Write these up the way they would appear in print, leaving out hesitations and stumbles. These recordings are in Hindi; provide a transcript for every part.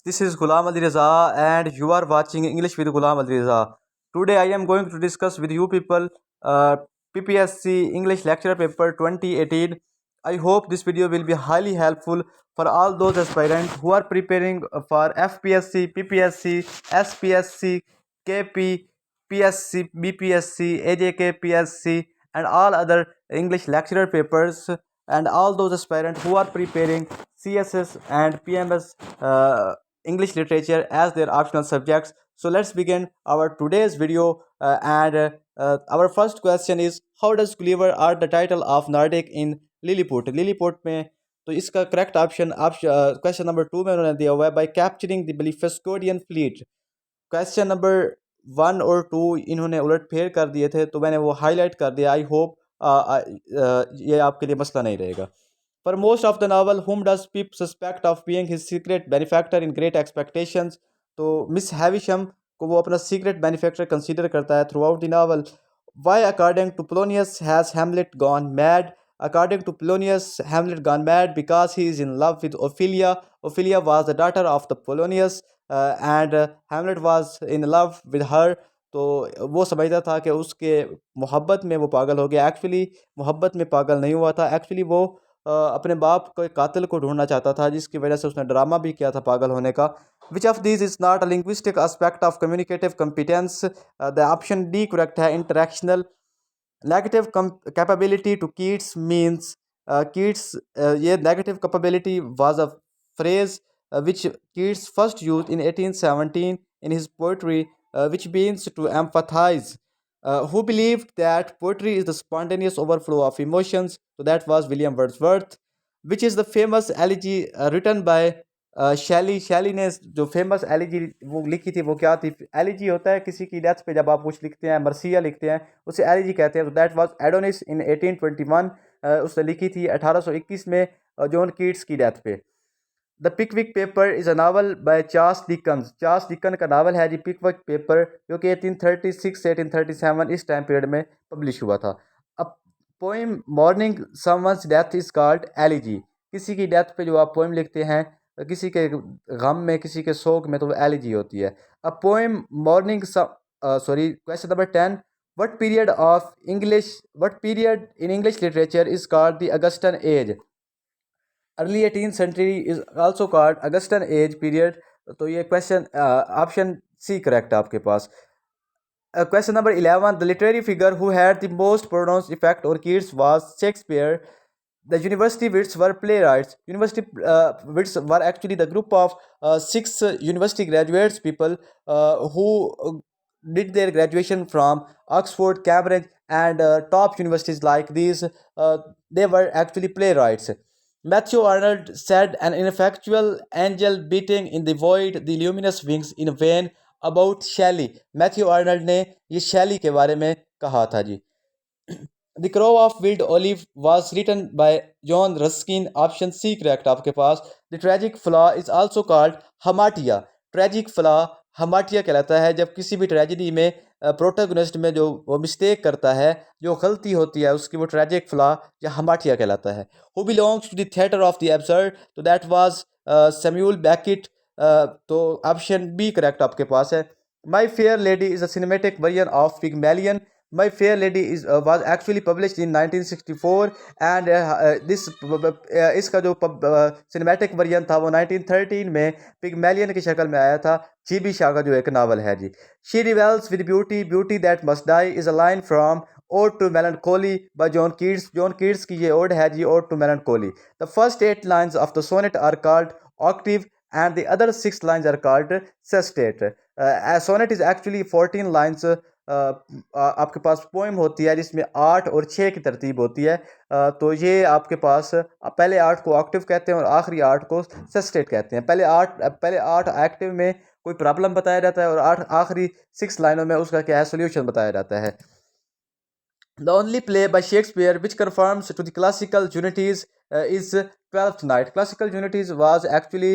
this is Ghulam Ali Reza and you are watching English with Ghulam Ali Reza. Today I am going to discuss with you people uh, PPSC English Lecturer Paper 2018. I hope this video will be highly helpful for all those aspirants who are preparing for FPSC, PPSC, SPSC, KPPSC, BPSC, AJKPSC and all other English lecturer papers, and all those aspirants who are preparing CSS and PMS English literature as their optional subjects. So let's begin our today's video, and our first question is, how does Gulliver earn the title of Nordic in Lilliput? Lilliput में तो इसका करेक्ट ऑप्शन क्वेश्चन नंबर 2 में उन्होंने दिया हुआ है, by capturing the Blefuscudian fleet. Question number 1 और 2 इन्होंने उलट फेर कर दिए थे, तो मैंने वो हाईलाइट कर दिया. आई होप ये आपके लिए मसला नहीं रहेगा. For most of the novel, whom does Pip suspect of being his secret benefactor in Great Expectations? तो मिस हैविशम को वो अपना सीक्रेट बेनिफैक्टर कंसीडर करता है through out the novel. Why, according to Polonius, has Hamlet gone mad? According to Polonius, Hamlet gone mad because he is in love with Ophelia. Ophelia was the daughter of the Polonius, and Hamlet was in love with her. तो वो समझता था कि उसके मोहब्बत में वो पागल हो गया. एक्चुअली मोहब्बत में पागल नहीं हुआ था, एक्चुअली वो अपने बाप के कातिल को ढूंढना चाहता था, जिसकी वजह से उसने ड्रामा भी किया था पागल होने का. Which of this is not a linguistic aspect of communicative competence? The option D correct है, interactional. Negative capability to Keats means Keats, ये negative capability was a phrase which Keats first used in 1817 in his poetry, which means to empathize. Who believed that poetry is the spontaneous overflow of emotions? So that was William Wordsworth. Which is the famous elegy written by शैली? शैली ने जो फेमस एलिजी वो लिखी थी वो क्या थी? एलिजी होता है किसी की डेथ पे जब आप कुछ लिखते हैं, मरसिया लिखते हैं, उसे एलिजी कहते हैं. तो दैट वाज एडोनिस इन 1821. उसने लिखी थी 1821 में जॉन कीट्स की डेथ पे. The Pickwick paper is a novel by Charles Dickens. Charles Dicken का नावल है जी पिकविक पेपर, जो कि 1836 से 1837 इस टाइम पीरियड में पब्लिश हुआ था. अब poem morning someone's death is called elegy. किसी की डेथ पे जो आप पोइम लिखते हैं, किसी के गम में, किसी के शोक में, तो वो एलिजी होती है. A poem morning question number 10. What period in English literature is called the Augustan Age? Early 18th century is also called Augustan age period. तो ये क्वेश्चन ऑप्शन सी करेक्ट है आपके पास. Question number 11. The literary figure who had the most pronounced effect on Keats was Shakespeare. The university wits were playwrights. University wits were actually the group of 6 university graduates, people who did their graduation from Oxford, Cambridge, and top universities like these. They were actually playwrights. Matthew Arnold said, an ineffectual angel beating in the void the luminous wings in vain about Shelley. Matthew Arnold ने ये शैली के बारे में कहा था जी. The crown of wild olive was written by John Ruskin. Option C correct आपके पास. The tragic flaw is also called hamartia. Tragic flaw hamartia कहलाता है जब किसी भी ट्रेजिडी में प्रोटोगनिस्ट में जो वो मिस्टेक करता है, जो गलती होती है, उसकी वो ट्रेजिक फ्लॉ या हमाटिया कहलाता है. Who belongs to the theatre of the absurd? तो दैट वाज सैमुअल बेकेट. तो ऑप्शन बी करेक्ट आपके पास है. My Fair Lady is a cinematic version of Pygmalion. My Fair Lady was actually published in 1964, and इसका जो सिनेमैटिक वर्जन था वो 1913 में पिग्मैलियन की शक्ल में आया था. जीबी शाह का जो एक नावल है जी. She revels with beauty, beauty that must die is a line from Ode to Melancholy by John Keats. John Keats की ये ode है जी, Ode to Melancholy. The first 8 lines of the sonnet are called octave, and the other 6 lines are called sestet. A sonnet is actually 14 lines. आपके पास पोइम होती है जिसमें 8 और 6 की तरतीब होती है. तो ये आपके पास पहले 8 को ऑक्टिव कहते हैं और आखिरी 8 को सेस्टेट कहते हैं. पहले 8 एक्टिव में कोई प्रॉब्लम बताया जाता है और 8 आखिरी 6 लाइनों में उसका क्या है, सोल्यूशन बताया जाता है. The only play by Shakespeare which conforms to the classical unities is Twelfth Night. Classical unities was actually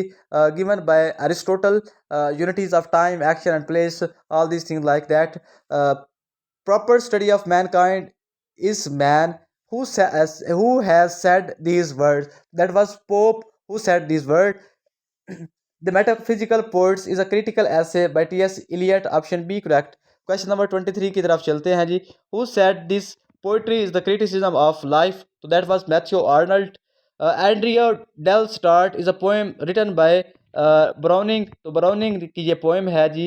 given by Aristotle. Unities of time, action, and place, all these things like that. Proper study of mankind is man who has said these words. That was Pope who said these words. The Metaphysical Poets is a critical essay by T.S. Eliot, option B correct. Question number 23 की तरफ चलते हैं जी. Who said this poetry is the criticism of life? So that was Matthew Arnold. Andrea Del Start is a poem written by Browning. तो Browning की ये poem है जी.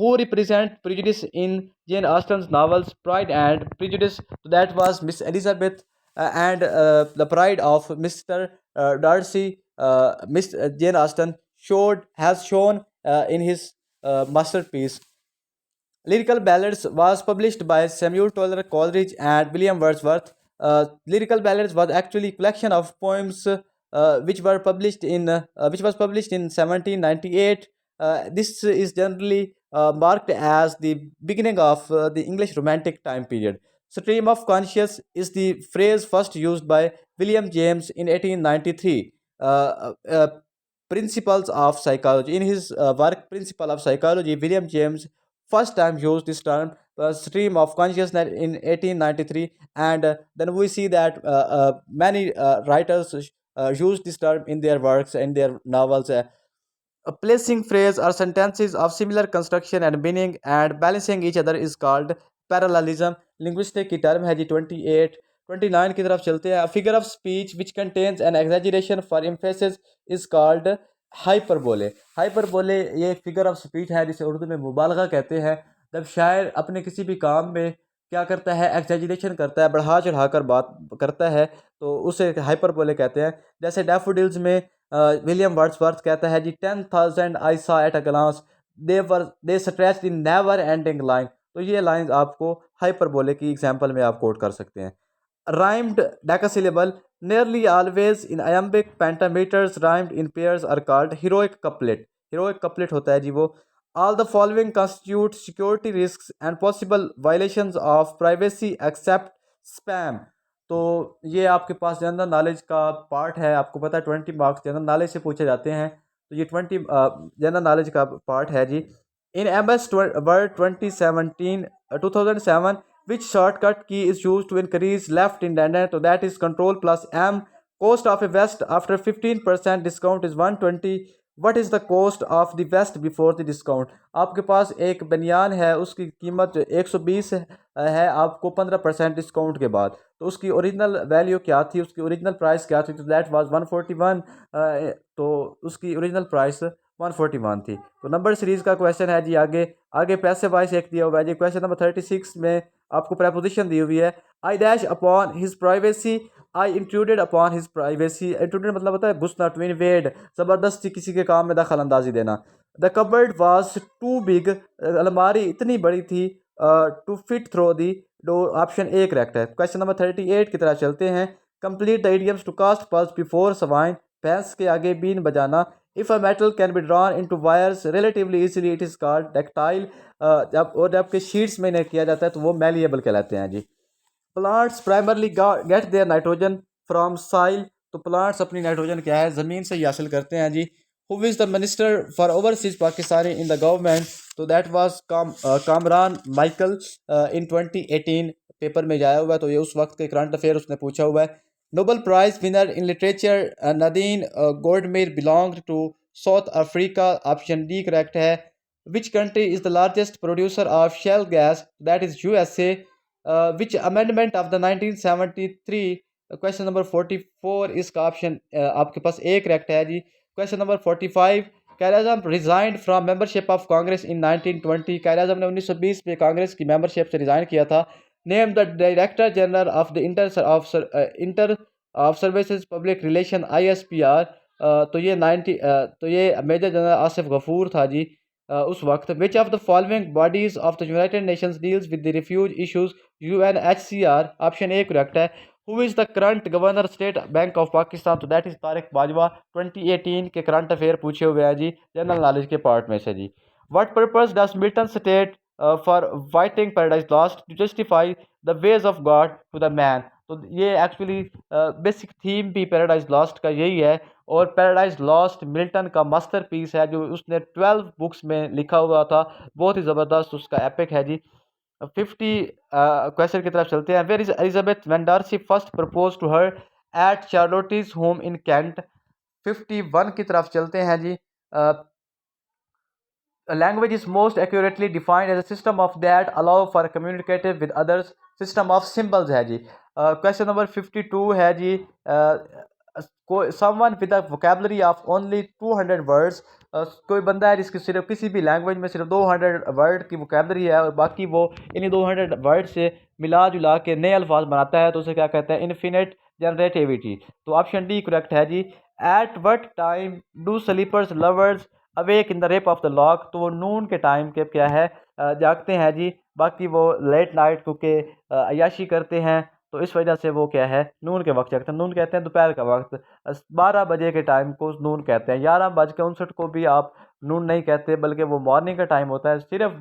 Who represent prejudice in Jane Austen's novels Pride and Prejudice? So that was Miss Elizabeth and the pride of Mr. Darcy. Miss Jane Austen has shown in his masterpiece. Lyrical Ballads was published by Samuel Taylor Coleridge and William Wordsworth. Lyrical Ballads was actually a collection of poems which was published in 1798. This is generally marked as the beginning of the English Romantic time period. Stream of conscious is the phrase first used by William James in 1893. Principles of Psychology. In his work Principle of Psychology, William James first time used this term, stream of consciousness, in 1893, and then we see that many writers use this term in their works and their novels. Placing phrase or sentences of similar construction and meaning and balancing each other is called parallelism. Linguistic की term है जी 28. 29 की तरफ चलते हैं. A figure of speech which contains an exaggeration for emphasis is called hyperbole. Hyperbole ये एक figure of speech है जिसे उर्दू में मुबालगा कहते हैं. जब शायर अपने किसी भी काम में क्या करता है, एक्सैजरेशन करता है, बढ़ा चढ़ा कर बात करता है, तो उसे हाइपरबोले कहते हैं. जैसे डैफोडिल्स में विलियम वर्ड्सवर्थ कहता है जी 10,000 I saw at a glance, they stretched in never ending line. तो ये लाइंस आपको हाइपरबोले की एग्जांपल में आप कोट कर सकते हैं. Rhymed decasyllable, nearly always in iambic pentameters rhymed in pairs are called heroic couplet. Heroic couplet होता है जी वो. All the following constitute security risks and possible violations of privacy except spam. तो ये आपके पास जनरल नॉलेज का पार्ट है. आपको पता है 20 मार्क्स जनरल नॉलेज से पूछे जाते हैं, तो ये 20 जनरल नॉलेज का पार्ट है जी. In MS Word 2007, which shortcut key is used to increase left indent? So that is Control plus M. Cost of a vest after 15% discount is 120. What is the cost of the vest before the discount? आपके पास एक बनियान है, उसकी कीमत 120 है, आपको 15% डिस्काउंट के बाद. तो उसकी ओरिजिनल वैल्यू क्या थी, उसकी ओरिजिनल प्राइस क्या थी? तो दैट वाज 141. तो उसकी ओरिजिनल प्राइस 141 थी. तो नंबर सीरीज़ का क्वेश्चन है जी. आगे पैसे वाइज एक दिया हुआ है जी. क्वेश्चन नंबर 36 में आपको प्रपोजिशन दी हुई है. I dash upon his privacy, I intruded upon his privacy. Intruded मतलब होता है घुसना, टू इन्वेड, ज़बरदस्ती किसी के काम में दखल अंदाजी देना. The cupboard was too big, अलमारी इतनी बड़ी थी, to fit through the door. Option A correct है. क्वेश्चन नंबर 38 की तरफ चलते हैं. Complete the idioms to cast pearls before swine, भैंस के आगे बीन बजाना. If a metal can be drawn into wires relatively easily, it is called ductile. जबकि शीट्स में इन्हें किया जाता है तो वो malleable कहलाते हैं जी. Plants primarily get their nitrogen from soil. तो plants अपनी नाइट्रोजन क्या है, ज़मीन से ही हासिल करते हैं जी. Who is the minister for overseas Pakistani in the government? तो that was Kamran Michael. in 2018 paper में जाया हुआ है, तो ये उस वक्त के करंट अफेयर उसने पूछा हुआ है. Nobel Prize winner in literature Nadine Gordimer belonged to South Africa. Option D correct है. Which country is the largest producer of shale gas? That is USA. Which amendment of the 1973? Question number 44 इसका ऑप्शन आपके पास A correct है जी. Question number 45. Kairazam resigned from membership of Congress in 1920. Kairazam ने 1920 में कांग्रेस की मेंबरशिप से रिज़ाइन किया था. Name the Director General of the Inter of Services Public Relation ISPR. तो ये मेजर जनरल आसिफ गफूर था जी उस वक्त. Which of the following bodies of the United Nations deals with the refuge issues? UNHCR. Option A correct है. Who is the current Governor State Bank of Pakistan? तो दैट इज तारिक बाजवा. 2018 के करंट अफेयर पूछे हुए हैं जी जनरल नॉलेज के पार्ट में से जी. What purpose does Milton state for writing Paradise Lost? To justify the ways of God to the man. तो ये एक्चुअली बेसिक थीम भी पैराडाइज लॉस्ट का यही है. और पैराडाइज लॉस्ट मिल्टन का मास्टरपीस है जो उसने 12 बुक्स में लिखा हुआ था. बहुत ही ज़बरदस्त उसका एपिक है जी. 50 क्वेश्चन की तरफ चलते हैं. Where is Elizabeth when Darcy first propose to her at Charlotte's home in Kent. 51 की तरफ चलते हैं जी. A language is most accurately defined as a system of that allow for communicative with others. System of symbols है जी. Question number 52 है जी. Someone with a vocabulary of only 200 words. कोई बंदा है जिसकी सिर्फ किसी भी लैंग्वेज में सिर्फ 200 वर्ड की वोकेबलरी है और बाकी वो इन्हीं 200 वर्ड से मिला जुला के नए अल्फाज बनाता है, तो उसे क्या कहते हैं? Infinite generativity. तो ऑप्शन डी करेक्ट है जी. At what time do sleepers lovers awake in the rape of the lock. तो वो नून के टाइम के क्या है जागते हैं जी. बाकी वो लेट नाइट क्योंकि अयाशी करते हैं, तो इस वजह से वो क्या है नून के वक्त जागते हैं. नून कहते हैं दोपहर का वक्त. 12 बजे के टाइम को नून कहते हैं. 11:59 को भी आप नून नहीं कहते, बल्कि वो मॉर्निंग का टाइम होता है. सिर्फ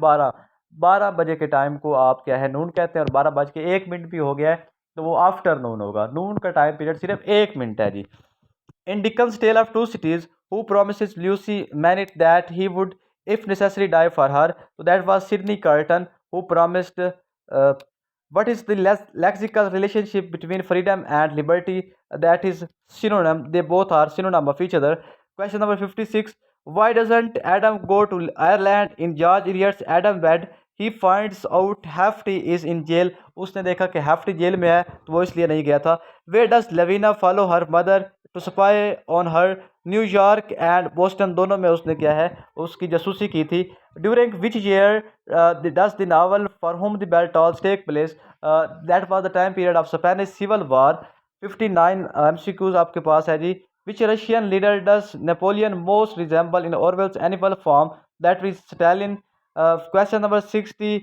12 बजे के टाइम को आप क्या है नून कहते हैं. और 12:01 भी हो गया है तो वो आफ्टरनून होगा. नून का टाइम पीरियड सिर्फ 1 मिनट है जी. In Dickens' Tale of Two Cities, who promises Lucy Manet that he would, if necessary, die for her? So that was Sidney Carton, who promised. What is the lexical relationship between freedom and liberty? That is synonym. They both are synonym of each other. Question number 56. Why doesn't Adam go to Ireland in George Eliot's Adam Bed? He finds out Hefty is in jail. उसने देखा कि Hefty जेल में है, तो वो इसलिए नहीं गया था. Where does Lavina follow her mother to spy on her? New York and Boston दोनों में उसने क्या है उसकी जासूसी की थी. During which year does the novel For Whom the Bell Tolls take place? That was the time period of Spanish civil war. 59 MCQs आपके पास है जी. Which Russian leader does Napoleon most resemble in Orwell's Animal Farm? That is Stalin. Question number 60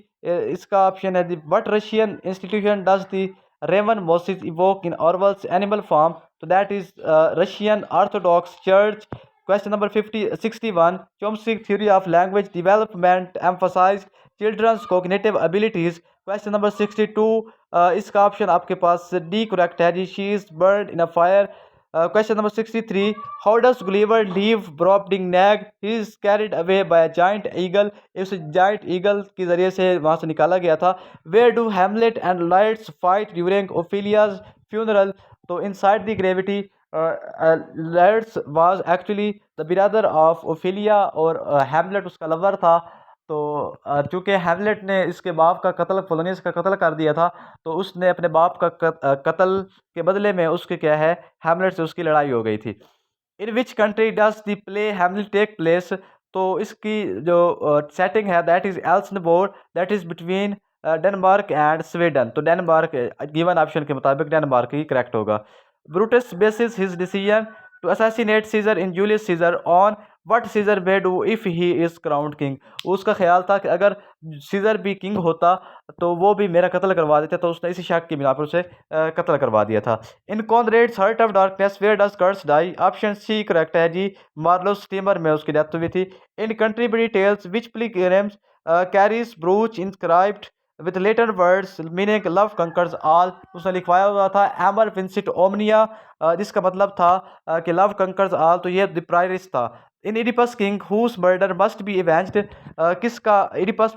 इसका ऑप्शन है D. What Russian institution does the Raven Moses evoke in Orwell's Animal Farm? So that is Russian Orthodox Church. Question number 61. Chomsky's theory of language development emphasized children's cognitive abilities. Question number 62. इसका ऑप्शन आपके पास डी करेक्ट है जी. She is burned in a fire. Question number 63. How does Gulliver leave Brobdingnag? He is carried away by a giant eagle. इस giant eagle के ज़रिए से वहाँ से निकाला गया था. Where do Hamlet and Lear fight during Ophelia's funeral? तो inside the gravity, Lear was actually the brother of Ophelia और Hamlet उसका लवर था. तो चूँकि हैमलेट ने इसके बाप का कत्ल पोलोनियस का कत्ल कर दिया था, तो उसने अपने बाप का कत्ल के बदले में उसके क्या है हैमलेट से उसकी लड़ाई हो गई थी. In which country does the play Hamlet take place? तो इसकी जो सेटिंग है that is Elsinore. That is between Denmark and Sweden. तो डेनमार्क गिवन ऑप्शन के मुताबिक डेनमार्क ही करेक्ट होगा. Brutus bases his decision to assassinate Caesar in Julius Caesar on what Caesar may do if he is crowned king? उसका ख्याल था कि अगर सीजर भी किंग होता तो वो भी मेरा कत्ल करवा देता, तो उसने इसी शक की बिना पर उसे कत्ल करवा दिया था. In Conrad's heart of darkness where does Kurtz die? Option C correct है जी. मार्लो स्टीमर में उसकी डेथ हुई थी. In contributory tales which pilgrims carries brooch inscribed with letter words meaning love conquers all? उसने लिखवाया हुआ था एमर विंसिट ओमनिया, जिसका मतलब था कि लव कंकर्स ऑल. तो ये द प्रायरिस था. In Oedipus king whose murder must be avenged? किसका इडिपस में